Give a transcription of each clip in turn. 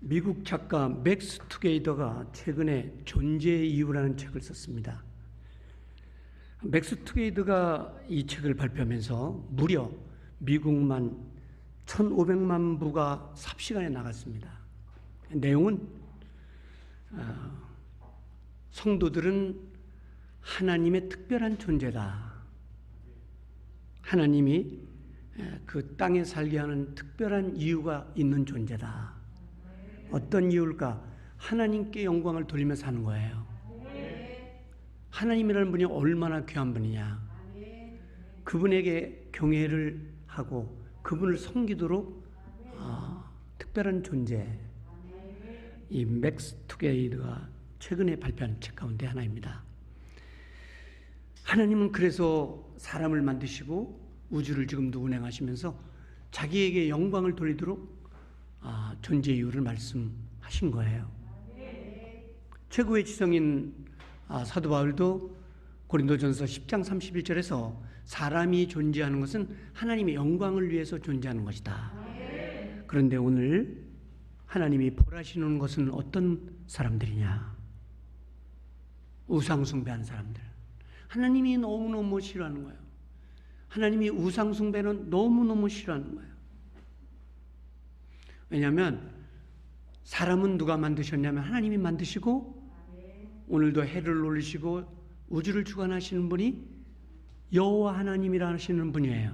미국 작가 맥스 투게이더가 최근에 존재의 이유라는 책을 썼습니다. 맥스 투게이더가 이 책을 발표하면서 무려 미국만 1,500만 부가 삽시간에 나갔습니다. 내용은 성도들은 하나님의 특별한 존재다. 하나님이 그 땅에 살게 하는 특별한 이유가 있는 존재다. 어떤 이유일까? 하나님께 영광을 돌리며 사는 거예요. 하나님이라는 분이 얼마나 귀한 분이냐. 그분에게 경외를 하고 그분을 섬기도록 특별한 존재. 이 맥스 투게이더가 최근에 발표한 책 가운데 하나입니다. 하나님은 그래서 사람을 만드시고 우주를 지금도 운행하시면서 자기에게 영광을 돌리도록 존재 이유를 말씀하신 거예요. 최고의 지성인 사도 바울도 고린도전서 10장 31절에서 사람이 존재하는 것은 하나님의 영광을 위해서 존재하는 것이다. 그런데 오늘 하나님이 벌하시는 것은 어떤 사람들이냐? 우상 숭배하는 사람들. 하나님이 너무너무 싫어하는 거예요. 하나님이 우상 숭배는 너무너무 싫어하는 거예요. 왜냐하면 사람은 누가 만드셨냐면 하나님이 만드시고 오늘도 해를 올리시고 우주를 주관하시는 분이 여호와 하나님이라 하시는 분이에요.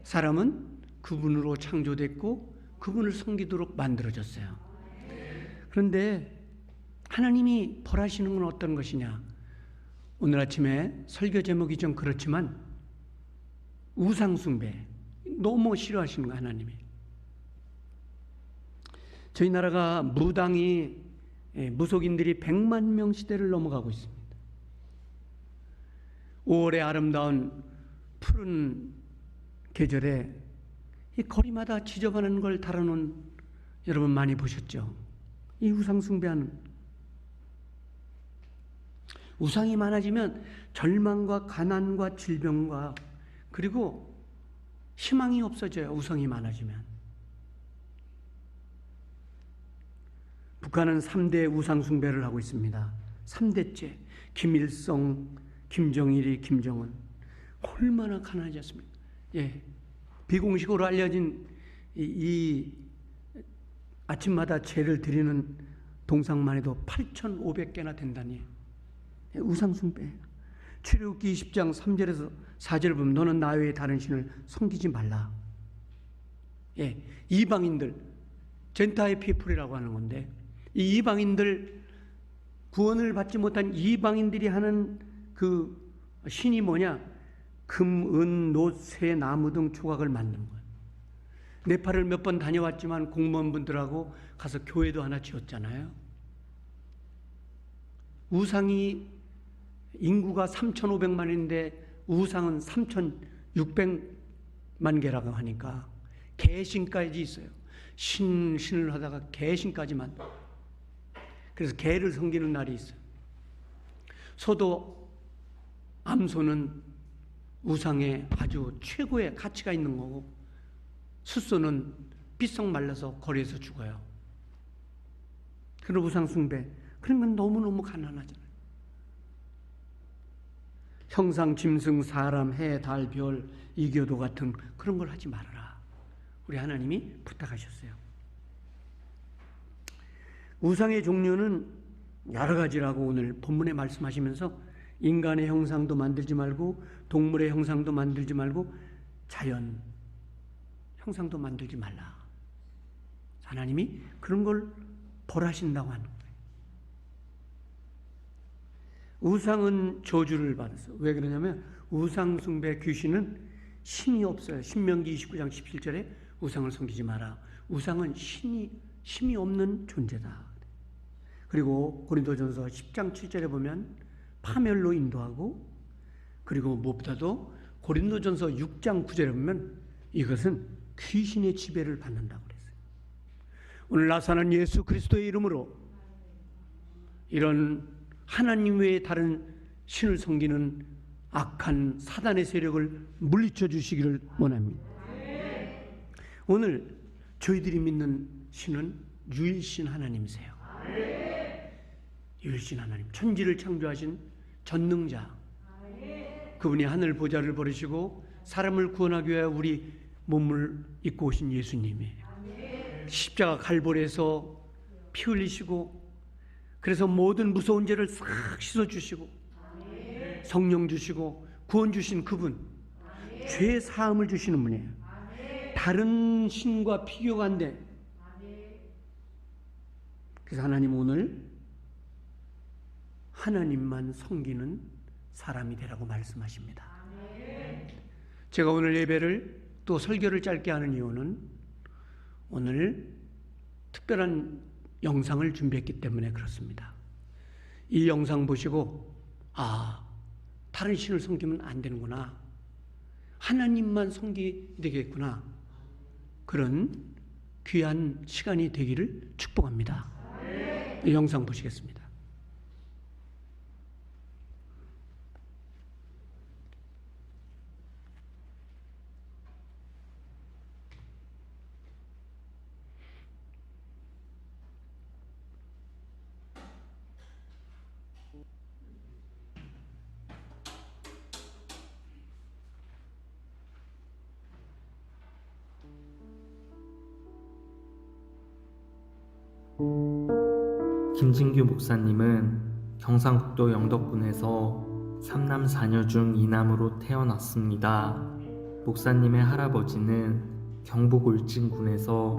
사람은 그분으로 창조됐고 그분을 섬기도록 만들어졌어요. 그런데 하나님이 벌하시는 건 어떤 것이냐? 오늘 아침에 설교 제목이 좀 그렇지만 우상 숭배 너무 싫어하시는 거예요. 하나님이. 저희 나라가 무당이 무속인들이 100만 명 시대를 넘어가고 있습니다. 5월의 아름다운 푸른 계절에 이 거리마다 지저분한 걸 달아놓은 여러분 많이 보셨죠? 이 우상 숭배하는 우상이 많아지면 절망과 가난과 질병과 그리고 희망이 없어져요. 우상이 많아지면. 북한은 3대 우상 숭배를 하고 있습니다. 3대째 김일성, 김정일이, 김정은. 얼마나 가난해졌습니까? 예, 비공식으로 알려진 이 아침마다 제를 드리는 동상만 해도 8,500개나 된다니. 우상 숭배. 출애굽기 20장 3절에서 4절을 보면 너는 나 외에 다른 신을 섬기지 말라. 예, 이방인들, 젠타일 피플이라고 하는 건데 이 이방인들, 구원을 받지 못한 이방인들이 하는 그 신이 뭐냐? 금, 은, 놋, 쇠, 나무 등 조각을 만드는 거예요. 네팔을 몇 번 다녀왔지만 공무원분들하고 가서 교회도 하나 지었잖아요. 우상이 인구가 3,500만인데 우상은 3,600만 개라고 하니까 개신까지 있어요. 신을 하다가 개신까지만. 그래서 개를 섬기는 날이 있어요. 소도, 암소는 우상의 아주 최고의 가치가 있는 거고 숫소는 삐썩 말라서 거리에서 죽어요. 그런 우상 숭배. 그런 건 너무너무 가난하잖아요. 형상, 짐승, 사람, 해, 달, 별, 이교도 같은 그런 걸 하지 말아라. 우리 하나님이 부탁하셨어요. 우상의 종류는 여러 가지라고 오늘 본문에 말씀하시면서 인간의 형상도 만들지 말고 동물의 형상도 만들지 말고 자연 형상도 만들지 말라. 하나님이 그런 걸 벌하신다고 하는 거예요. 우상은 저주를 받았어요. 왜 그러냐면 우상 숭배 귀신은 신이 없어요. 신명기 29장 17절에 우상을 섬기지 마라. 우상은 힘이 없는 존재다. 그리고 고린도전서 10장 7절에 보면 파멸로 인도하고 그리고 무엇보다도 고린도전서 6장 9절에 보면 이것은 귀신의 지배를 받는다고 그랬어요. 오늘 나사는 예수 그리스도의 이름으로 이런 하나님 외에 다른 신을 섬기는 악한 사단의 세력을 물리쳐 주시기를 원합니다. 오늘 저희들이 믿는 신은 유일신 하나님이세요. 유일신 하나님, 천지를 창조하신 전능자, 그분이 하늘 보좌를 버리시고 사람을 구원하기 위해 우리 몸을 입고 오신 예수님이 십자가 갈보리에서 피 흘리시고, 그래서 모든 무서운 죄를 싹 씻어주시고 성령 주시고 구원 주신 그분, 죄 사함을 주시는 분이에요. 다른 신과 비교가 안 돼. 그래서 하나님 오늘 하나님만 섬기는 사람이 되라고 말씀하십니다. 제가 오늘 예배를 또 설교를 짧게 하는 이유는 오늘 특별한 영상을 준비했기 때문에 그렇습니다. 이 영상 보시고 다른 신을 섬기면 안 되는구나, 하나님만 섬기게 되겠구나, 그런 귀한 시간이 되기를 축복합니다. 이 영상 보시겠습니다. 김진규 목사님은 경상북도 영덕군에서 3남 4녀 중 2남으로 태어났습니다. 목사님의 할아버지는 경북 울진군에서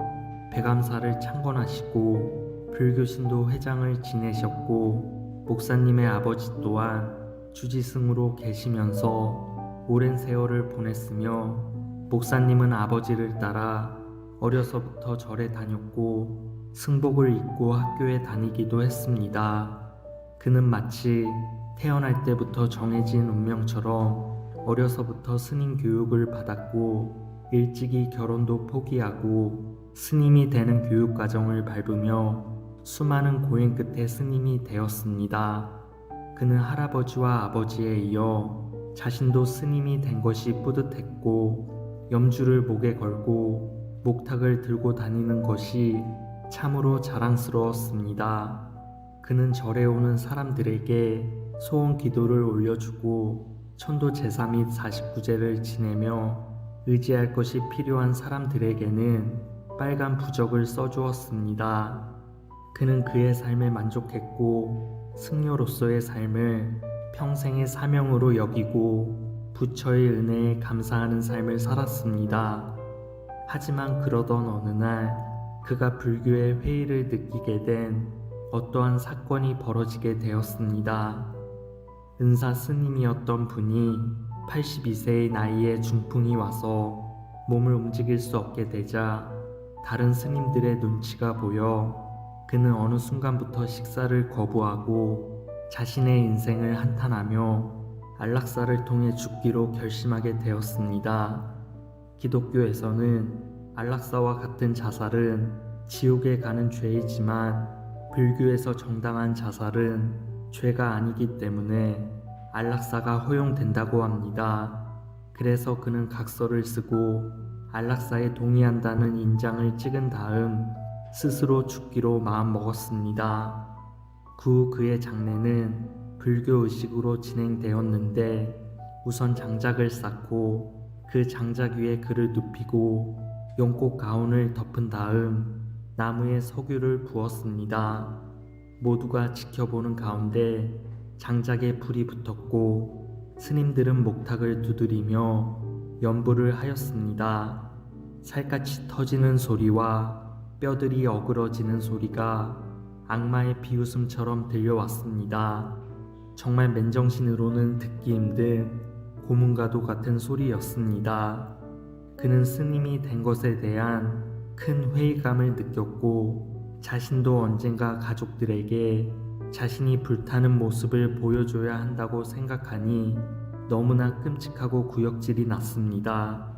배감사를 창건하시고 불교신도 회장을 지내셨고, 목사님의 아버지 또한 주지승으로 계시면서 오랜 세월을 보냈으며, 목사님은 아버지를 따라 어려서부터 절에 다녔고 승복을 입고 학교에 다니기도 했습니다. 그는 마치 태어날 때부터 정해진 운명처럼 어려서부터 스님 교육을 받았고 일찍이 결혼도 포기하고 스님이 되는 교육 과정을 밟으며 수많은 고행 끝에 스님이 되었습니다. 그는 할아버지와 아버지에 이어 자신도 스님이 된 것이 뿌듯했고, 염주를 목에 걸고 목탁을 들고 다니는 것이 참으로 자랑스러웠습니다. 그는 절에 오는 사람들에게 소원 기도를 올려주고 천도 제사 및 49제를 지내며 의지할 것이 필요한 사람들에게는 빨간 부적을 써주었습니다. 그는 그의 삶에 만족했고 승려로서의 삶을 평생의 사명으로 여기고 부처의 은혜에 감사하는 삶을 살았습니다. 하지만 그러던 어느 날 그가 불교의 회의를 느끼게 된 어떠한 사건이 벌어지게 되었습니다. 은사 스님이었던 분이 82세의 나이에 중풍이 와서 몸을 움직일 수 없게 되자 다른 스님들의 눈치가 보여 그는 어느 순간부터 식사를 거부하고 자신의 인생을 한탄하며 안락사를 통해 죽기로 결심하게 되었습니다. 기독교에서는 안락사와 같은 자살은 지옥에 가는 죄이지만 불교에서 정당한 자살은 죄가 아니기 때문에 안락사가 허용된다고 합니다. 그래서 그는 각서를 쓰고 안락사에 동의한다는 인장을 찍은 다음 스스로 죽기로 마음먹었습니다. 그 후 그의 장례는 불교 의식으로 진행되었는데, 우선 장작을 쌓고 그 장작 위에 그를 눕히고 용꽃 가운을 덮은 다음 나무에 석유를 부었습니다. 모두가 지켜보는 가운데 장작에 불이 붙었고 스님들은 목탁을 두드리며 연부를 하였습니다. 살갗이 터지는 소리와 뼈들이 어그러지는 소리가 악마의 비웃음처럼 들려왔습니다. 정말 맨정신으로는 듣기 힘든 고문과도 같은 소리였습니다. 그는 스님이 된 것에 대한 큰 회의감을 느꼈고 자신도 언젠가 가족들에게 자신이 불타는 모습을 보여줘야 한다고 생각하니 너무나 끔찍하고 구역질이 났습니다.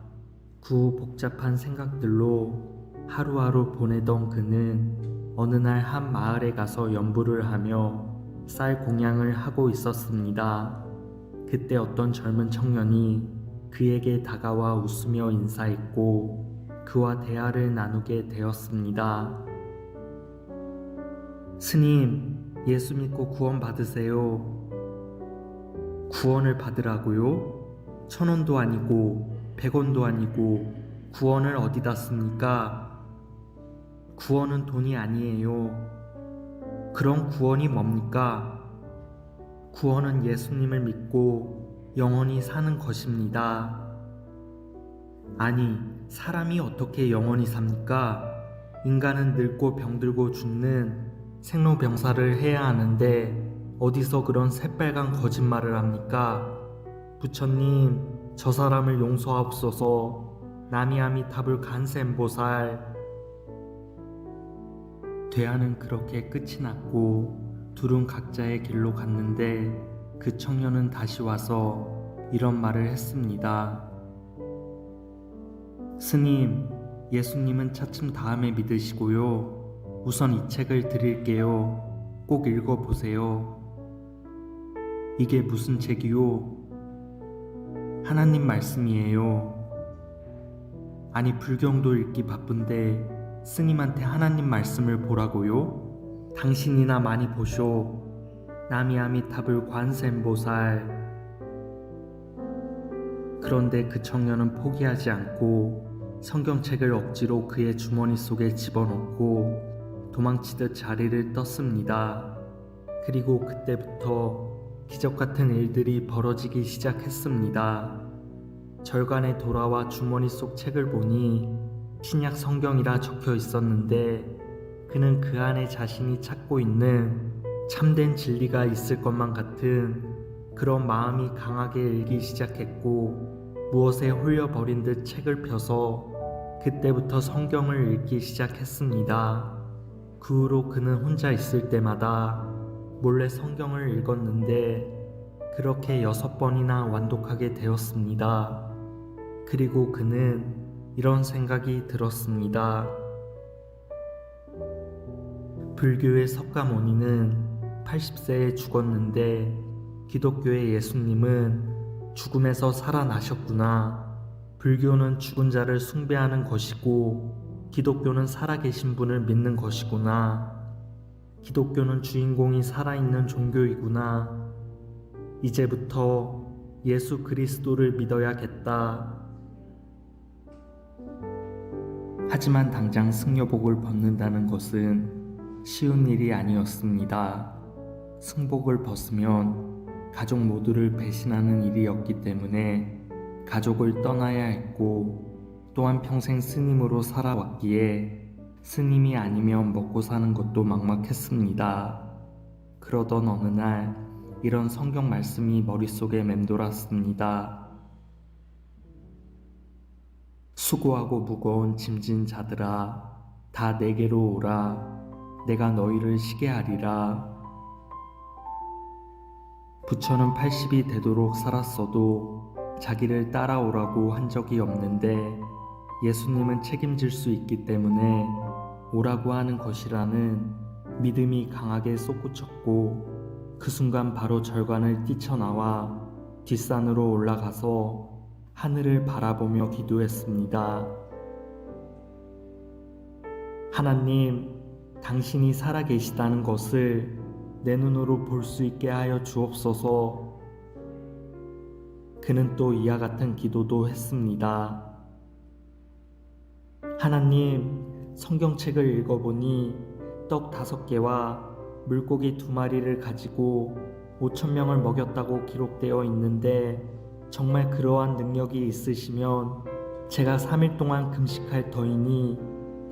그 후 복잡한 생각들로 하루하루 보내던 그는 어느 날 한 마을에 가서 연부를 하며 쌀 공양을 하고 있었습니다. 그때 어떤 젊은 청년이 그에게 다가와 웃으며 인사했고 그와 대화를 나누게 되었습니다. 스님, 예수 믿고 구원 받으세요. 구원을 받으라고요? 1,000원도 아니고 100원도 아니고 구원을 어디다 씁니까? 구원은 돈이 아니에요. 그럼 구원이 뭡니까? 구원은 예수님을 믿고 영원히 사는 것입니다. 아니, 사람이 어떻게 영원히 삽니까? 인간은 늙고 병들고 죽는 생로병사를 해야 하는데 어디서 그런 새빨간 거짓말을 합니까? 부처님, 저 사람을 용서하옵소서. 나미아미타불 간센보살. 대화는 그렇게 끝이 났고 둘은 각자의 길로 갔는데 그 청년은 다시 와서 이런 말을 했습니다. 스님, 예수님은 차츰 다음에 믿으시고요. 우선 이 책을 드릴게요. 꼭 읽어보세요. 이게 무슨 책이요? 하나님 말씀이에요. 아니, 불경도 읽기 바쁜데 스님한테 하나님 말씀을 보라고요? 당신이나 많이 보쇼. 나미아미타불 관세음보살. 그런데 그 청년은 포기하지 않고 성경책을 억지로 그의 주머니 속에 집어넣고 도망치듯 자리를 떴습니다. 그리고 그때부터 기적같은 일들이 벌어지기 시작했습니다. 절간에 돌아와 주머니 속 책을 보니 신약 성경이라 적혀 있었는데 그는 그 안에 자신이 찾고 있는 참된 진리가 있을 것만 같은 그런 마음이 강하게 일기 시작했고 무엇에 홀려버린 듯 책을 펴서 그때부터 성경을 읽기 시작했습니다. 그 후로 그는 혼자 있을 때마다 몰래 성경을 읽었는데 그렇게 6번이나 완독하게 되었습니다. 그리고 그는 이런 생각이 들었습니다. 불교의 석가모니는 80세에 죽었는데 기독교의 예수님은 죽음에서 살아나셨구나. 불교는 죽은 자를 숭배하는 것이고 기독교는 살아계신 분을 믿는 것이구나. 기독교는 주인공이 살아있는 종교이구나. 이제부터 예수 그리스도를 믿어야겠다. 하지만 당장 승려복을 벗는다는 것은 쉬운 일이 아니었습니다. 승복을 벗으면 가족 모두를 배신하는 일이었기 때문에 가족을 떠나야 했고 또한 평생 스님으로 살아왔기에 스님이 아니면 먹고 사는 것도 막막했습니다. 그러던 어느 날 이런 성경 말씀이 머릿속에 맴돌았습니다. 수고하고 무거운 짐진 자들아, 다 내게로 오라. 내가 너희를 쉬게 하리라. 부처는 80이 되도록 살았어도 자기를 따라오라고 한 적이 없는데 예수님은 책임질 수 있기 때문에 오라고 하는 것이라는 믿음이 강하게 솟구쳤고 그 순간 바로 절간을 뛰쳐나와 뒷산으로 올라가서 하늘을 바라보며 기도했습니다. 하나님, 당신이 살아계시다는 것을 내 눈으로 볼 수 있게 하여 주옵소서. 그는 또 이와 같은 기도도 했습니다. 하나님, 성경책을 읽어보니 떡 5개와 물고기 2마리를 가지고 5,000명을 먹였다고 기록되어 있는데 정말 그러한 능력이 있으시면 제가 3일 동안 금식할 터이니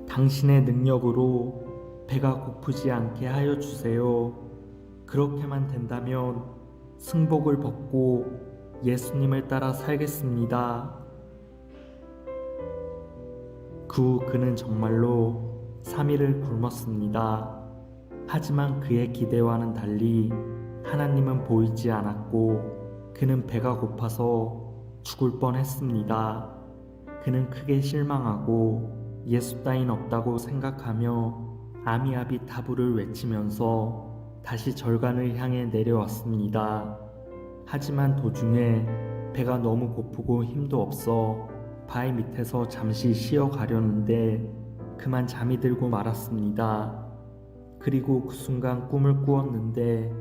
당신의 능력으로 배가 고프지 않게 하여 주세요. 그렇게만 된다면 승복을 벗고 예수님을 따라 살겠습니다. 그 후 그는 정말로 3일을 굶었습니다. 하지만 그의 기대와는 달리 하나님은 보이지 않았고 그는 배가 고파서 죽을 뻔했습니다. 그는 크게 실망하고 예수 따윈 없다고 생각하며 아미아비타불을 외치면서 다시 절간을 향해 내려왔습니다. 하지만 도중에 배가 너무 고프고 힘도 없어 바위 밑에서 잠시 쉬어가려는데 그만 잠이 들고 말았습니다. 그리고 그 순간 꿈을 꾸었는데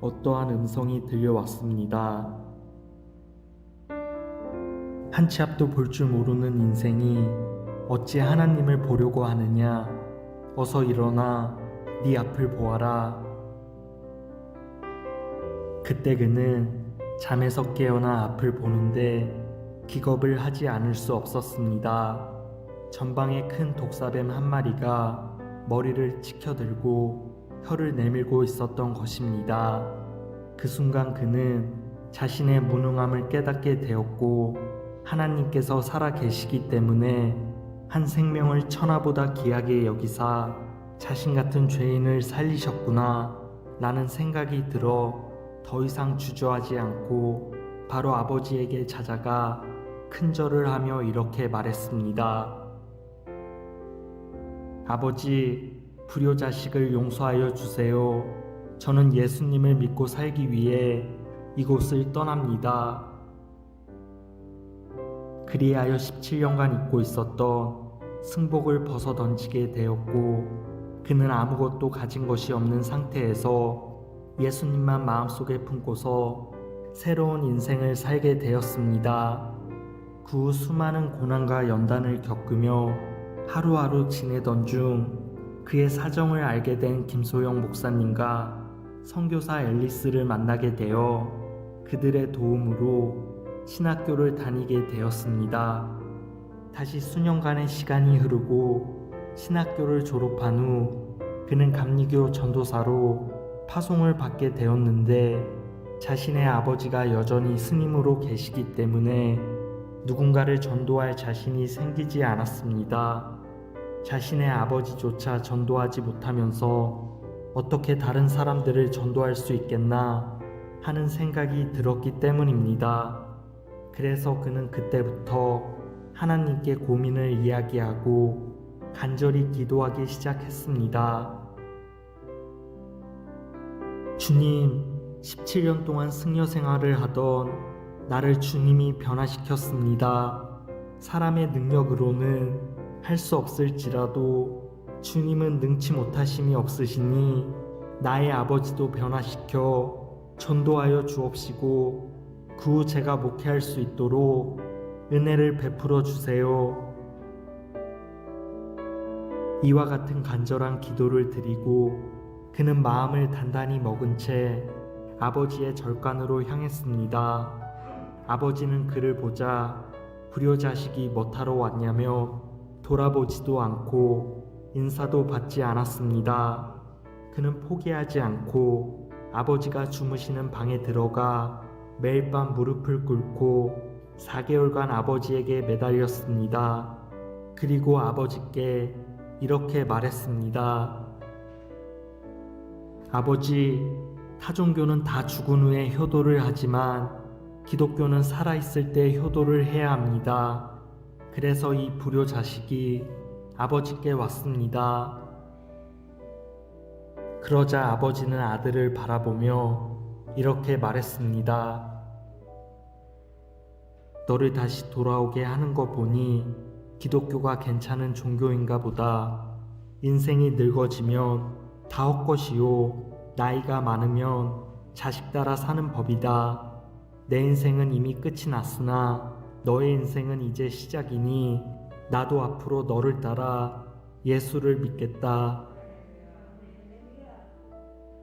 어떠한 음성이 들려왔습니다. 한 치 앞도 볼 줄 모르는 인생이 어찌 하나님을 보려고 하느냐. 어서 일어나 네 앞을 보아라. 그때 그는 잠에서 깨어나 앞을 보는데 기겁을 하지 않을 수 없었습니다. 전방에 큰 독사뱀 한 마리가 머리를 치켜들고 혀를 내밀고 있었던 것입니다. 그 순간 그는 자신의 무능함을 깨닫게 되었고 하나님께서 살아 계시기 때문에 한 생명을 천하보다 귀하게 여기사 자신 같은 죄인을 살리셨구나 라는 생각이 들어 더 이상 주저하지 않고 바로 아버지에게 찾아가 큰절을 하며 이렇게 말했습니다. 아버지, 불효자식을 용서하여 주세요. 저는 예수님을 믿고 살기 위해 이곳을 떠납니다. 그리하여 17년간 입고 있었던 승복을 벗어 던지게 되었고 그는 아무것도 가진 것이 없는 상태에서 예수님만 마음속에 품고서 새로운 인생을 살게 되었습니다. 그 후 수많은 고난과 연단을 겪으며 하루하루 지내던 중 그의 사정을 알게 된 김소영 목사님과 선교사 앨리스를 만나게 되어 그들의 도움으로 신학교를 다니게 되었습니다. 다시 수년간의 시간이 흐르고 신학교를 졸업한 후 그는 감리교 전도사로 파송을 받게 되었는데 자신의 아버지가 여전히 스님으로 계시기 때문에 누군가를 전도할 자신이 생기지 않았습니다. 자신의 아버지조차 전도하지 못하면서 어떻게 다른 사람들을 전도할 수 있겠나 하는 생각이 들었기 때문입니다. 그래서 그는 그때부터 하나님께 고민을 이야기하고 간절히 기도하기 시작했습니다. 주님, 17년 동안 승려 생활을 하던 나를 주님이 변화시켰습니다. 사람의 능력으로는 할 수 없을지라도 주님은 능치 못하심이 없으시니 나의 아버지도 변화시켜 전도하여 주옵시고 그 후 제가 목회할 수 있도록 은혜를 베풀어 주세요. 이와 같은 간절한 기도를 드리고 그는 마음을 단단히 먹은 채 아버지의 절간으로 향했습니다. 아버지는 그를 보자 불효자식이 뭐하러 왔냐며 돌아보지도 않고 인사도 받지 않았습니다. 그는 포기하지 않고 아버지가 주무시는 방에 들어가 매일 밤 무릎을 꿇고 4개월간 아버지에게 매달렸습니다. 그리고 아버지께 이렇게 말했습니다. 아버지, 타종교는 다 죽은 후에 효도를 하지만 기독교는 살아있을 때 효도를 해야 합니다. 그래서 이 불효자식이 아버지께 왔습니다. 그러자 아버지는 아들을 바라보며 이렇게 말했습니다. 너를 다시 돌아오게 하는 거 보니 기독교가 괜찮은 종교인가 보다. 인생이 늙어지면 다 헛것이요 나이가 많으면 자식 따라 사는 법이다. 내 인생은 이미 끝이 났으나 너의 인생은 이제 시작이니 나도 앞으로 너를 따라 예수를 믿겠다.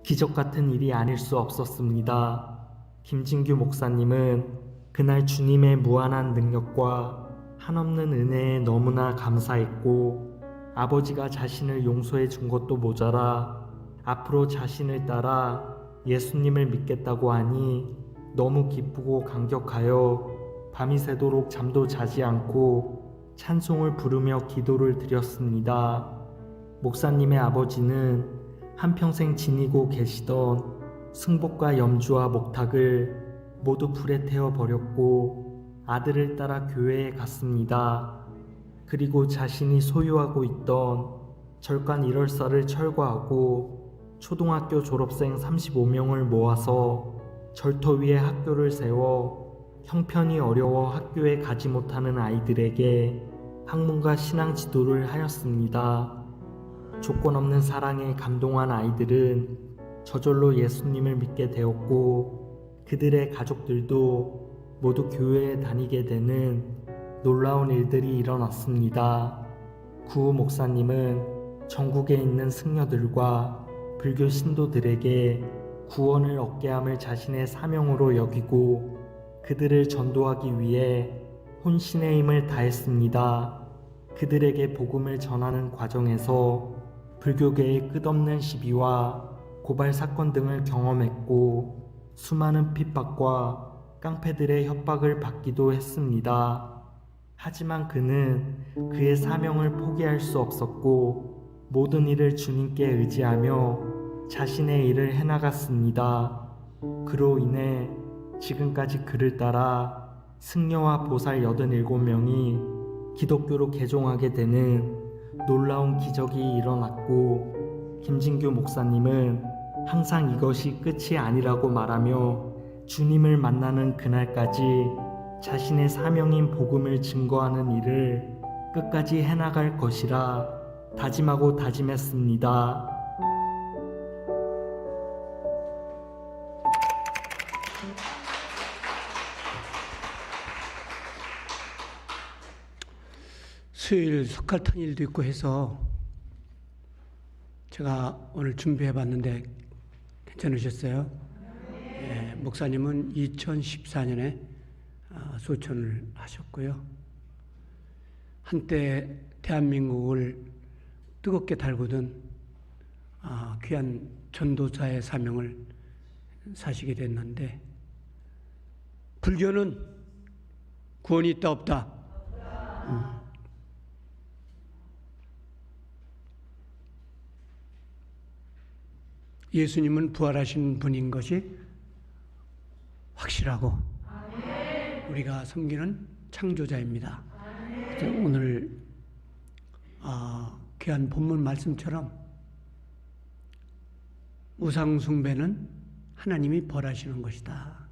기적 같은 일이 아닐 수 없었습니다. 김진규 목사님은 그날 주님의 무한한 능력과 한없는 은혜에 너무나 감사했고 아버지가 자신을 용서해 준 것도 모자라 앞으로 자신을 따라 예수님을 믿겠다고 하니 너무 기쁘고 감격하여 밤이 새도록 잠도 자지 않고 찬송을 부르며 기도를 드렸습니다. 목사님의 아버지는 한평생 지니고 계시던 승복과 염주와 목탁을 모두 불에 태워 버렸고 아들을 따라 교회에 갔습니다. 그리고 자신이 소유하고 있던 절간 1월사를 철거하고 초등학교 졸업생 35명을 모아서 절터 위에 학교를 세워 형편이 어려워 학교에 가지 못하는 아이들에게 학문과 신앙 지도를 하였습니다. 조건 없는 사랑에 감동한 아이들은 저절로 예수님을 믿게 되었고 그들의 가족들도 모두 교회에 다니게 되는 놀라운 일들이 일어났습니다. 구우 목사님은 전국에 있는 승려들과 불교 신도들에게 구원을 얻게 함을 자신의 사명으로 여기고 그들을 전도하기 위해 혼신의 힘을 다했습니다. 그들에게 복음을 전하는 과정에서 불교계의 끝없는 시비와 고발 사건 등을 경험했고 수많은 핍박과 깡패들의 협박을 받기도 했습니다. 하지만 그는 그의 사명을 포기할 수 없었고 모든 일을 주님께 의지하며 자신의 일을 해나갔습니다. 그로 인해 지금까지 그를 따라 승려와 보살 87명이 기독교로 개종하게 되는 놀라운 기적이 일어났고 김진규 목사님은 항상 이것이 끝이 아니라고 말하며 주님을 만나는 그날까지 자신의 사명인 복음을 증거하는 일을 끝까지 해나갈 것이라 다짐하고 다짐했습니다. 수요일 석갈탄일도 있고 해서 제가 오늘 준비해 봤는데 괜찮으셨어요? 예, 목사님은 2014년에 소천을 하셨고요. 한때 대한민국을 뜨겁게 달구던 귀한 전도자의 사명을 사시게 됐는데 불교는 구원이 있다 없다? 예수님은 부활하신 분인 것이 확실하고 우리가 섬기는 창조자입니다. 오늘 귀한 본문 말씀처럼 우상 숭배는 하나님이 벌하시는 것이다.